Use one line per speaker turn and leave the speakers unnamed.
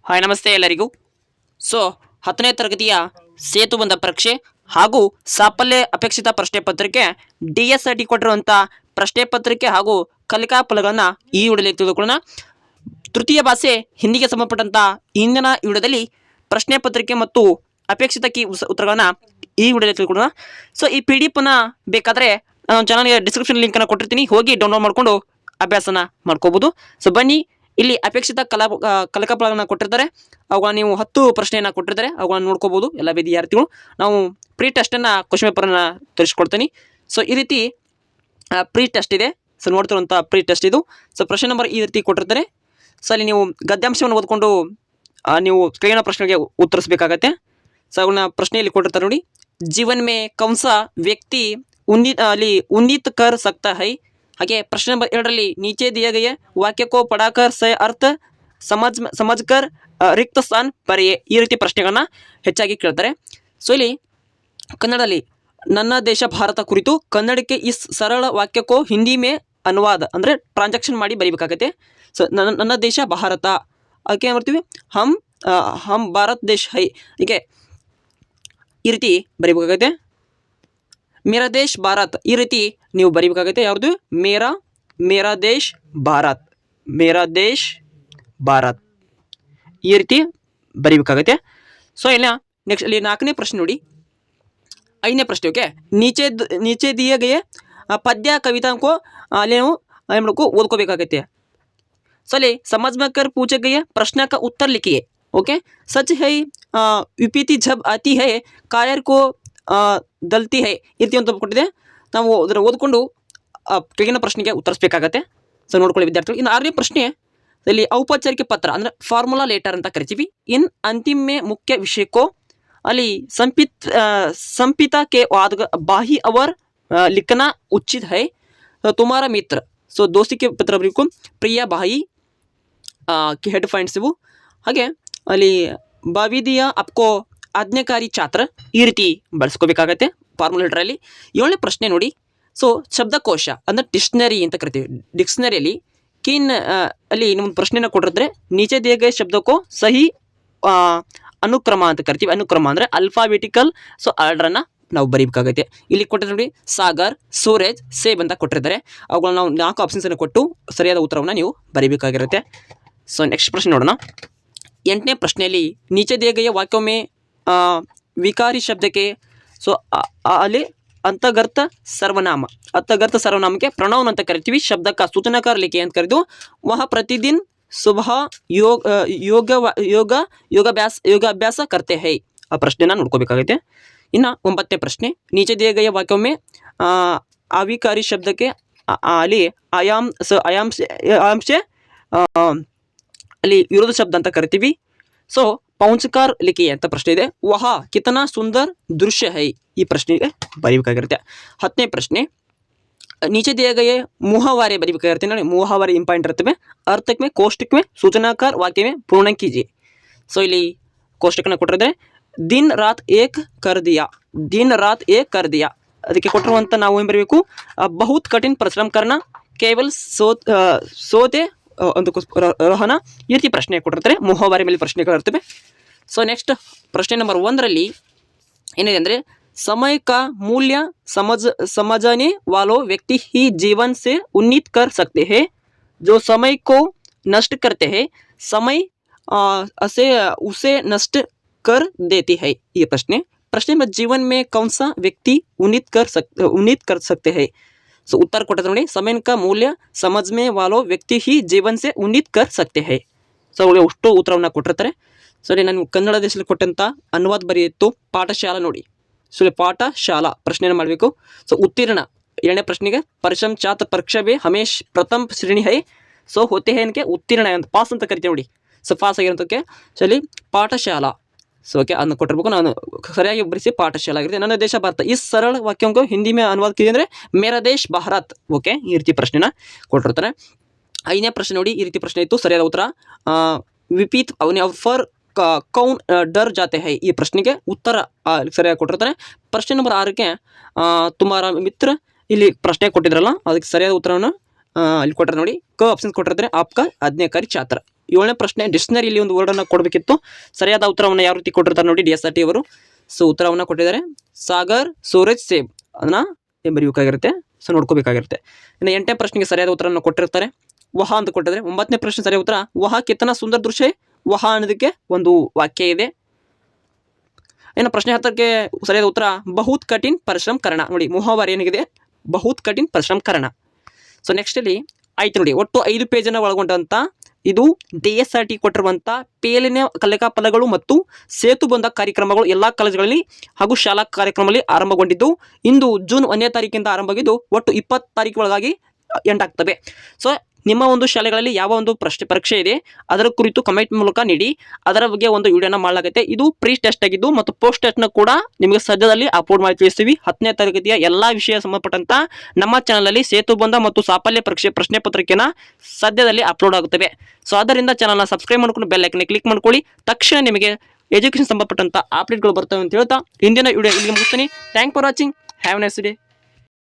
Hi ನಮಸ್ತೆ ಎಲ್ಲರಿಗೂ. So 10ನೇ ತರಗತಿಯ ಸೇತುಬಂಧ ಪರೀಕ್ಷೆ ಹಾಗೂ ಸಾಫಲ್ಯ ಅಪೇಕ್ಷಿತ ಪ್ರಶ್ನೆ ಪತ್ರಿಕೆ DSRT ಕೊಟ್ಟಿರುವಂಥ ಪ್ರಶ್ನೆ ಪತ್ರಿಕೆ ಹಾಗೂ ಕಲಿಕಾ ಫಲಗಳನ್ನು ಈ ವಿಡಿಯೋದಲ್ಲಿ ತಿಳಿದುಕೊಳ್ಳೋಣ. ತೃತೀಯ ಭಾಷೆ ಹಿಂದಿಗೆ ಸಂಬಂಧಪಟ್ಟಂಥ ಇಂದಿನ ವಿಡಿಯೋದಲ್ಲಿ ಪ್ರಶ್ನೆ ಪತ್ರಿಕೆ ಮತ್ತು ಅಪೇಕ್ಷಿತ ಕೀ ಉತ್ತರಗಳನ್ನು ಈ ವಿಡಿಯೋದಲ್ಲಿ ತಿಳ್ಕೊಳ್ಳೋಣ. ಸೊ ಈ PDF ಬೇಕಾದರೆ ನಾನು ಚಾನಲ್ಗೆ ಡಿಸ್ಕ್ರಿಪ್ಷನ್ ಲಿಂಕನ್ನು ಕೊಟ್ಟಿರ್ತೀನಿ, ಹೋಗಿ ಡೌನ್ಲೋಡ್ ಮಾಡಿಕೊಂಡು ಅಭ್ಯಾಸನ ಮಾಡ್ಕೋಬೋದು. ಸೊ ಬನ್ನಿ, ಇಲ್ಲಿ ಅಪೇಕ್ಷಿತ ಕಲಿಕಾ ಫಲಗಳನ್ನು ಕೊಟ್ಟಿರ್ತಾರೆ, ಅವುಗಳ ನೀವು 10 ಪ್ರಶ್ನೆಯನ್ನು ಕೊಟ್ಟಿರ್ತಾರೆ, ಅವುಗಳನ್ನು ನೋಡ್ಕೋಬೋದು ಎಲ್ಲ ವಿದ್ಯಾರ್ಥಿಗಳು. ನಾವು ಪ್ರೀ ಟೆಸ್ಟನ್ನು ಕ್ವಶನ್ ಪೇಪರನ್ನು ತರಿಸ್ಕೊಡ್ತೀನಿ. ಸೊ ಈ ರೀತಿ ಪ್ರೀ ಟೆಸ್ಟ್ ಇದೆ. ಸೊ ನೋಡ್ತಿರುವಂಥ ಪ್ರೀ ಟೆಸ್ಟ್ ಇದು. ಸೊ ಪ್ರಶ್ನೆ ನಂಬರ್ ಈ ರೀತಿ ಕೊಟ್ಟಿರ್ತಾರೆ. ಸೊ ಅಲ್ಲಿ ನೀವು ಗದ್ಯಾಂಶವನ್ನು ಓದ್ಕೊಂಡು ನೀವು ಕೆಳಗಿನ ಪ್ರಶ್ನೆಗೆ ಉತ್ತರಿಸಬೇಕಾಗತ್ತೆ. ಸೊ ಅವನ್ನ ಪ್ರಶ್ನೆಯಲ್ಲಿ ಕೊಟ್ಟಿರ್ತಾರೆ ನೋಡಿ. जीवन में कौन सा व्यक्ति उन्नीत कर सकता है. ಹಾಗೆ ಪ್ರಶ್ನೆ ನಂಬರ್ 2ರಲ್ಲಿ नीचे दिए गए वाक्य को पढ़ाकर सही अर्थ समझकर रिक्त स्थान भरिए. ಈ ರೀತಿ ಪ್ರಶ್ನೆಗಳನ್ನ ಹೆಚ್ಚಾಗಿ ಕೇಳ್ತಾರೆ. ಸೊ ಇಲ್ಲಿ ಕನ್ನಡದಲ್ಲಿ ನನ್ನ ದೇಶ ಭಾರತ ಕುರಿತು ಕನ್ನಡಕ್ಕೆ ಈ ಸರಳ ವಾಕ್ಯಕ್ಕೋ ಹಿಂದಿ ಮೇ ಅನುವಾದ ಅಂದರೆ ಟ್ರಾನ್ಸಾಕ್ಷನ್ ಮಾಡಿ ಬರೀಬೇಕಾಗತ್ತೆ. ಸೊ ನನ್ನ ದೇಶ ಭಾರತ, ಅದಕ್ಕೆ ಏನು ಮಾಡ್ತೀವಿ, ಹಮ್ ಭಾರತ್ ದೇಶ್ ಹೈ, ಹೀಗೆ ಈ ರೀತಿ ಬರೀಬೇಕಾಗತ್ತೆ. ಮೇರಾ ದೇಶ್ ಭಾರತ್ ಈ ರೀತಿ ನೀವು ಬರೀಬೇಕಾಗತ್ತೆ. ಯಾವುದು? ಮೇರಾ ದೇಶ್ ಭಾರತ್, ಮೇರಾ ದೇಶ್ ಭಾರತ್ ಈ ರೀತಿ ಬರೀಬೇಕಾಗತ್ತೆ. ಸೊ ಇಲ್ಲ ನೆಕ್ಸ್ಟ್ ಅಲ್ಲಿ 4ನೇ ಪ್ರಶ್ನೆ ನೋಡಿ. 5ನೇ ಪ್ರಶ್ನೆ ಓಕೆ. ನೀಚೆ ದಿಯೇ ಗಯೇ ಪದ್ಯ ಕವಿತಾಂಕೋ ಅಲ್ಲಿ ನಾವು ಏನು ಮಾಡಬೇಕು, ಓದ್ಕೋಬೇಕಾಗತ್ತೆ. ಸೊ ಅಲ್ಲಿ समझ में कर पूछे गए प्रश्न का उत्तर लिखिए. ओके. सच है विपत्ति जब आती है कायर को दलती है ಈ ರೀತಿ ಅಂತ ಕೊಟ್ಟಿದೆ. ನಾವು ಅದನ್ನು ಓದ್ಕೊಂಡು ಕೆಳಗಿನ ಪ್ರಶ್ನೆಗೆ ಉತ್ತರಿಸಬೇಕಾಗತ್ತೆ. ಸೊ ನೋಡ್ಕೊಳ್ಳಿ ವಿದ್ಯಾರ್ಥಿಗಳು. ಇನ್ನು 6ನೇ ಪ್ರಶ್ನೆ ಇಲ್ಲಿ ಔಪಚಾರಿಕ ಪತ್ರ ಅಂದರೆ ಫಾರ್ಮುಲಾ ಲೆಟರ್ ಅಂತ ಕರಿತೀವಿ. ಇನ್ ಅಂತಿಮ ಮೇ ಮುಖ್ಯ ವಿಷಯಕ್ಕೋ ಅಲ್ಲಿ संपिता के बाद बाही और लिखना उचित है. तुम्हारा मित्र, ಸೊ दोस्ती के पत्र ಬರೀಬೇಕು. ಪ್ರಿಯ ಬಾಯಿ के हेड ಪಾಯಿಂಟ್ಸ್ ಇವು. ಹಾಗೆ ಅಲ್ಲಿ ಬಾವಿದಿಯ ಅಪ್ಕೋ ಆಜ್ಞಾಕಾರಿ ಛಾತ್ರ ಈ ರೀತಿ ಬಳಸ್ಕೋಬೇಕಾಗತ್ತೆ ಫಾರ್ಮುಲಾ ಲೆಟರಲ್ಲಿ. 7ನೇ ಪ್ರಶ್ನೆ ನೋಡಿ. ಸೊ ಶಬ್ದಕೋಶ ಅಂದರೆ ಡಿಕ್ಷನರಿ ಅಂತ ಕರಿತೀವಿ. ಡಿಕ್ಷನರಿಯಲ್ಲಿ ಅಲ್ಲಿ ನಮ್ಮ ಪ್ರಶ್ನೆನ ಕೊಟ್ಟಿರ್ತಾರೆ. ನೀಚೆ ದಿಯೇ ಗಯೇ ಶಬ್ದಕ್ಕೋ ಸಹಿ ಅನುಕ್ರಮ ಅಂತ ಕರಿತೀವಿ. ಅನುಕ್ರಮ ಅಂದರೆ ಅಲ್ಫಾಬೆಟಿಕಲ್ ಸೊ ಆರ್ಡ್ರನ್ನು ನಾವು ಬರೀಬೇಕಾಗತ್ತೆ. ಇಲ್ಲಿ ಕೊಟ್ಟಿದ್ರೆ ನೋಡಿ, ಸಾಗರ್, ಸೂರಜ್, ಸೇಬ್ ಅಂತ ಕೊಟ್ಟಿರ್ತಾರೆ. ಅವುಗಳನ್ನ ನಾವು 4 ಆಪ್ಷನ್ಸನ್ನು ಕೊಟ್ಟು ಸರಿಯಾದ ಉತ್ತರವನ್ನು ನೀವು ಬರೀಬೇಕಾಗಿರುತ್ತೆ. ಸೊ ನೆಕ್ಸ್ಟ್ ಪ್ರಶ್ನೆ ನೋಡೋಣ. 8ನೇ ಪ್ರಶ್ನೆಯಲ್ಲಿ ನೀಚೆ ದಿಯೇ ಗಯೇ ವಾಕ್ಯೊಮ್ಮೆ ವಿಕಾರಿ ಶಬ್ದಕ್ಕೆ ಸೊ ಅಲ್ಲಿ ಅಂತರ್ಗತ ಸರ್ವನಾಮಕ್ಕೆ ಪ್ರಣೌನ್ ಅಂತ ಕರಿತೀವಿ. ಶಬ್ದಕ್ಕೆ ಸೂಚನಾಕಾರ ಲಿಖೆ ಅಂತ ಕರೆದು ವಹ ಪ್ರತಿದಿನ ಸುಬಹ ಯೋಗಾಭ್ಯಾಸ ಕರ್ತೆ ಹೈ ಆ ಪ್ರಶ್ನೆನ ನೋಡ್ಕೋಬೇಕಾಗುತ್ತೆ. ಇನ್ನು 9ನೇ ಪ್ರಶ್ನೆ. ನೀಚೆ ದಿಯೇ ಗಯೇ ವಾಕ್ಯೊಮ್ಮೆ ಅವಿಕಾರಿ ಶಬ್ದಕ್ಕೆ ಅಲ್ಲಿ ಆಯಾಂಶ ಅಲ್ಲಿ ವಿರೋಧ ಶಬ್ದ ಅಂತ ಕರಿತೀವಿ. ಸೊ ಪೌಂಚಕಾರ ಲಿಖಿ ಅಂತ ಪ್ರಶ್ನೆ ಇದೆ. ವಹ ಕಿತನಾ ಸುಂದರ್ ದೃಶ್ಯ ಹೈ ಈ ಪ್ರಶ್ನೆಗೆ ಬರೀಬೇಕಾಗಿರುತ್ತೆ. 10ನೇ ಪ್ರಶ್ನೆ. नीचे दिए गए मुहावरे बरीಬೇಕಾಗಿರುತ್ತೆ ನೋಡಿ. मुहावरे ಇಂಪಾರ್ಟೆಂಟ್ ಇರ್ತವೆ. ಅರ್ಥಕ್ಕೆ ಮೇ ಕೋಷ್ಟಕ ಮೇ ಸೂಚನಾಕಾರ ವಾಕ್ಯ ಮೇ ಪೂರ್ಣ ಕೀಜಿए. ಸೊ ಇಲ್ಲಿ ಕೋಷ್ಟಕನ ಕೊಟ್ಟಿದ್ದಾರೆ. ದಿನ್ ರಾತ್ ಏಕ್ ಕರ್ ದಿಯಾ, ಅದಕ್ಕೆ ಕೊಟ್ಟಿರುವಂಥ ನಾವು ಏನು ಬರೀಬೇಕು, ಬಹುತ್ ಕಠಿಣ ಪರಿಶ್ರಮ ಕರ್ನ ಕೇವಲ ಸೋತೆ ಒಂದು ರಹನ ಈ ರೀತಿ ಪ್ರಶ್ನೆ ಕೊಟ್ಟಿರ್ತಾರೆ. ಮುಹಾವರೆ ಮೇಲೆ ಪ್ರಶ್ನೆಗಳಿರ್ತವೆ. ಸೊ ನೆಕ್ಸ್ಟ್ ಪ್ರಶ್ನೆ ನಂಬರ್ 1ರಲ್ಲಿ ಏನಿದೆ ಅಂದರೆ समय का मूल्य समझने वालों व्यक्ति ही जीवन से उन्नीत कर सकते हैं. जो समय को नष्ट करते हैं समय उसे नष्ट कर देती है ये प्रश्न में जीवन में कौन सा व्यक्ति उन्नीत कर सकते हैं. सो उत्तर ಕೊಟ್ಟಿದ್ದಾರೆ ನೋಡಿ. समय का मूल्य समझने वालों व्यक्ति ही जीवन से उन्नीत कर सकते हैं. ಸೊ ಅವರಿಗೆ ಅಷ್ಟು ಉತ್ತರವನ್ನು ಕೊಟ್ಟಿರ್ತಾರೆ. ಸರಿ, ನಾನು ಕನ್ನಡ ದೇಶದಲ್ಲಿ ಕೊಟ್ಟಂಥ ಅನುವಾದ ಬರೆಯಿತ್ತು ಪಾಠಶಾಲಾ ನೋಡಿ. ಸೊ ಪಾಠಶಾಲಾ ಪ್ರಶ್ನೆಯನ್ನು ಮಾಡಬೇಕು. ಸೊ ಉತ್ತೀರ್ಣ 7ನೇ ಪ್ರಶ್ನೆಗೆ ಪರಿಶ್ರಮ ಛಾತ್ರ ಪರೀಕ್ಷಾ ಬೇ ಹಮೇಶ್ ಪ್ರಥಮ ಶ್ರೇಣಿ ಹೈ ಸೊ ಹೋತೆ ಹೈ ಏನಕ್ಕೆ ಉತ್ತೀರ್ಣ ಅಂತ ಪಾಸ್ ಅಂತ ಕರಿತೀವಿ ನೋಡಿ. ಸೊ ಪಾಸ್ ಆಗಿರೋದಕ್ಕೆ ಸೊ ಅಲ್ಲಿ ಪಾಠಶಾಲಾ ಸೊ ಓಕೆ ಅದನ್ನು ಕೊಟ್ಟಿರ್ಬೇಕು. ನಾನು ಸರಿಯಾಗಿ ಬರೆಸಿ ಪಾಠಶಾಲಾ ಆಗಿರುತ್ತೆ. ನನ್ನ ದೇಶ ಭಾರತ ಈ ಸರಳ ವಾಕ್ಯಂಕ ಹಿಂದಿ ಮೇ ಅನುವಾದ ಕಿದೆ ಅಂದರೆ ಮೇರಾ ದೇಶ್ ಭಾರತ್. ಓಕೆ, ಈ ರೀತಿ ಪ್ರಶ್ನೆನ ಕೊಟ್ಟಿರ್ತಾರೆ. 5ನೇ ಪ್ರಶ್ನೆ ನೋಡಿ. ಈ ರೀತಿ ಪ್ರಶ್ನೆ ಇತ್ತು. ಸರಿಯಾದ ಉತ್ತರ ವಿಪೀತ್ ಅವನಿ ಫರ್ ಕೌನ್ ಡರ್ ಜಾತೆ ಹೈ ಈ ಪ್ರಶ್ನೆಗೆ ಉತ್ತರ ಸರಿಯಾಗಿ ಕೊಟ್ಟಿರ್ತಾರೆ. ಪ್ರಶ್ನೆ ನಂಬರ್ 6ಕ್ಕೆ ತುಮಾರ ಮಿತ್ರ ಇಲ್ಲಿ ಪ್ರಶ್ನೆ ಕೊಟ್ಟಿದ್ರಲ್ಲ ಅದಕ್ಕೆ ಸರಿಯಾದ ಉತ್ತರವನ್ನು ಅಲ್ಲಿ ಕೊಟ್ಟರೆ ನೋಡಿ. ಕ ಆಪ್ಷನ್ಸ್ ಕೊಟ್ಟಿರ್ತಾರೆ. ಆಪ್ಕ ಆಜ್ಞಾಕಾರಿ ಛಾತ್ರ 7ನೇ ಪ್ರಶ್ನೆ ಡಿಕ್ಷನರಿಯಲ್ಲಿ ಒಂದು ವರ್ಡನ್ನು ಕೊಡಬೇಕಿತ್ತು. ಸರಿಯಾದ ಉತ್ತರವನ್ನು ಯಾವ ರೀತಿ ಕೊಟ್ಟಿರ್ತಾರೆ ನೋಡಿ DSRT ಅವರು. ಸೊ ಉತ್ತರವನ್ನು ಕೊಟ್ಟಿದ್ದಾರೆ ಸಾಗರ್, ಸೂರಜ್, ಸೇಬ್ ಅದನ್ನ ಬರೆಯಬೇಕಾಗಿರುತ್ತೆ. ಸೊ ನೋಡ್ಕೋಬೇಕಾಗಿರುತ್ತೆ. ಇನ್ನು 8ನೇ ಪ್ರಶ್ನೆಗೆ ಸರಿಯಾದ ಉತ್ತರವನ್ನು ಕೊಟ್ಟಿರ್ತಾರೆ ವಹ ಅಂತ ಕೊಟ್ಟಿದ್ದಾರೆ. 9ನೇ ಪ್ರಶ್ನೆ ಸರಿಯಾದ ಉತ್ತರ ವಹ ಕಿತನ ಸುಂದರ ದೃಶ್ಯ. ವಹ ಅನ್ನೋದಕ್ಕೆ ಒಂದು ವಾಕ್ಯ ಇದೆ. ಇನ್ನು ಪ್ರಶ್ನೆ 10ಕ್ಕೆ ಸರಿಯಾದ ಉತ್ತರ ಬಹುತ್ ಕಠಿಣ್ ಪರಿಶ್ರಮ ಕರಣ. ನೋಡಿ ಮುಹಾವರ ಏನಿದೆ ಬಹುತ್ ಕಠಿಣ್ ಪರಿಶ್ರಮ ಕರಣ. ಸೊ ನೆಕ್ಸ್ಟ್ ಅಲ್ಲಿ ಆಯ್ತು ನೋಡಿ, ಒಟ್ಟು 5 ಪೇಜನ್ನು ಒಳಗೊಂಡಂತ ಇದು DSRT ಕೊಟ್ಟಿರುವಂಥ ಪೇಲಿನ ಕಲಿಕಾ ಫಲಗಳು ಮತ್ತು ಸೇತುಬಂಧ ಕಾರ್ಯಕ್ರಮಗಳು ಎಲ್ಲ ಕಾಲೇಜುಗಳಲ್ಲಿ ಹಾಗೂ ಶಾಲಾ ಕಾರ್ಯಕ್ರಮದಲ್ಲಿ ಆರಂಭಗೊಂಡಿದ್ದು ಇಂದು ಜೂನ್ 1ನೇ ತಾರೀಕಿಂದ ಆರಂಭವಾಗಿದ್ದು ಒಟ್ಟು 20 ತಾರೀಕು ಒಳಗಾಗಿ ಎಂಡ್ ಆಗ್ತವೆ. ಸೊ ನಿಮ್ಮ ಒಂದು ಶಾಲೆಗಳಲ್ಲಿ ಯಾವ ಒಂದು ಪರೀಕ್ಷೆ ಇದೆ ಅದರ ಕುರಿತು ಕಮೆಂಟ್ ಮೂಲಕ ನೀಡಿ. ಅದರ ಬಗ್ಗೆ ಒಂದು ವಿಡಿಯೋನ ಮಾಡಲಾಗುತ್ತೆ. ಇದು ಪ್ರೀ ಟೆಸ್ಟ್ ಆಗಿದ್ದು ಮತ್ತು ಪೋಸ್ಟ್ ಟೆಸ್ಟ್ನ ಕೂಡ ನಿಮಗೆ ಸದ್ಯದಲ್ಲಿ ಅಪ್ಲೋಡ್ ಮಾಡಿ ತಿಳಿಸ್ತೀವಿ. 10ನೇ ತರಗತಿಯ ಎಲ್ಲ ವಿಷಯ ಸಂಬಂಧಪಟ್ಟಂತ ನಮ್ಮ ಚಾನಲಲ್ಲಿ ಸೇತುಬಂಧ ಮತ್ತು ಸಾಫಲ್ಯ ಪರೀಕ್ಷೆ ಪ್ರಶ್ನೆ ಪತ್ರಿಕೆನ ಸದ್ಯದಲ್ಲಿ ಅಪ್ಲೋಡ್ ಆಗುತ್ತವೆ. ಸೊ ಆದ್ದರಿಂದ ಚಾನಲ್ನ ಸಬ್ಸ್ಕ್ರೈಬ್ ಮಾಡ್ಕೊಂಡು ಬೆಲ್ ಐಕನ್ ಕ್ಲಿಕ್ ಮಾಡ್ಕೊಳ್ಳಿ. ತಕ್ಷಣ ನಿಮಗೆ ಎಜುಕೇಷನ್ ಸಂಬಂಧಪಟ್ಟಂತ ಅಪ್ಡೇಟ್ಗಳು ಬರ್ತವೆ ಅಂತ ಹೇಳ್ತಾ ಇಂದಿನ ವಿಡಿಯೋ ಇಲ್ಲಿ ಮುಗಿಸ್ತೀನಿ. Thank for watching. Have nice day.